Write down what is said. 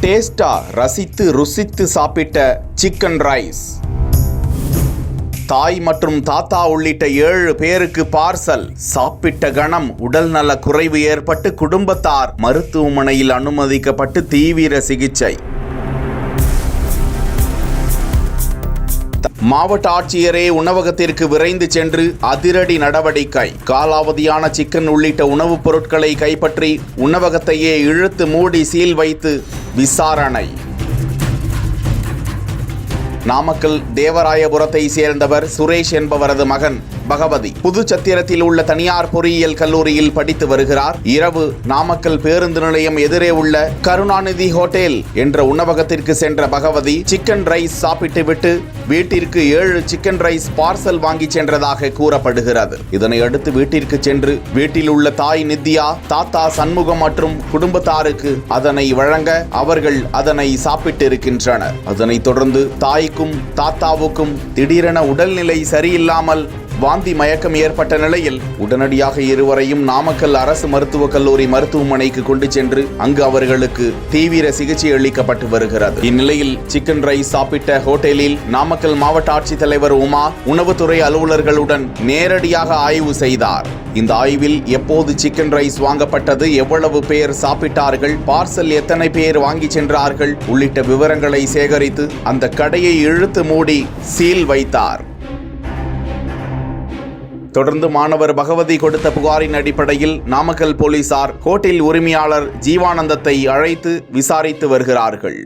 டேஸ்டா ரசித்து ருசித்து சாப்பிட்ட சிக்கன் ரைஸ். தாய் மற்றும் தாத்தா உள்ளிட்ட 7 பேருக்கு பார்சல். சாப்பிட்ட கணம் உடல்நல குறைவு ஏற்பட்டு குடும்பத்தார் மருத்துவமனையில் அனுமதிக்கப்பட்டு தீவிர சிகிச்சை. மாவட்ட ஆட்சியரே உணவகத்திற்கு விரைந்து சென்று அதிரடி நடவடிக்கை. காலாவதியான சிக்கன் உள்ளிட்ட உணவுப் பொருட்களை கைப்பற்றி உணவகத்தையே இழுத்து மூடி சீல் வைத்து விசாரணை. நாமக்கல் தேவராயபுரத்தை சேர்ந்தவர் சுரேஷ் என்பவரது மகன் பகவதி புதுச்சத்திரத்தில் உள்ள தனியார் பொறியியல் கல்லூரியில் படித்து வருகிறார். இரவு நாமக்கல் பேருந்து நிலையம் எதிரே உள்ள கருணாநிதி ஹோட்டல் என்ற உணவகத்திற்கு சென்ற பகவதி சிக்கன் ரைஸ் சாப்பிட்டுவிட்டு வீட்டிற்கு 7 சிக்கன் ரைஸ் பார்சல் வாங்கி சென்றதாக கூறப்படுகிறது. இதனை அடுத்து வீட்டிற்கு சென்று வீட்டில் உள்ள தாய் நித்யா, தாத்தா சண்முகம் மற்றும் குடும்பத்தாருக்கு அதனை வழங்க அவர்கள் அதனை சாப்பிட்டு இருக்கின்றனர். அதனைத் தொடர்ந்து தாய்க்கும் தாத்தாவுக்கும் திடீரென உடல்நிலை சரியில்லாமல் வாந்தி மயக்கம் ஏற்பட்ட நிலையில் உடனடியாக இருவரையும் நாமக்கல் அரசு மருத்துவக் கல்லூரி மருத்துவமனைக்கு கொண்டு சென்று அங்கு அவர்களுக்கு தீவிர சிகிச்சை அளிக்கப்பட்டு வருகிறது. இந்நிலையில் சிக்கன் ரைஸ் சாப்பிட்ட ஹோட்டலில் நாமக்கல் மாவட்ட ஆட்சித்தலைவர் உமா உணவுத்துறை அலுவலர்களுடன் நேரடியாக ஆய்வு செய்தார். இந்த ஆய்வில் எப்போது சிக்கன் ரைஸ் வாங்கப்பட்டது, எவ்வளவு பேர் சாப்பிட்டார்கள், பார்சல் எத்தனை பேர் வாங்கி சென்றார்கள் உள்ளிட்ட விவரங்களை சேகரித்து அந்த கடையை இழுத்து மூடி சீல் வைத்தார். தொடர்ந்து மாணவர் பகவதி கொடுத்த புகாரின் அடிப்படையில் நாமக்கல் போலீசார் ஹோட்டல் உரிமையாளர் ஜீவானந்தத்தை அழைத்து விசாரித்து வருகிறார்கள்.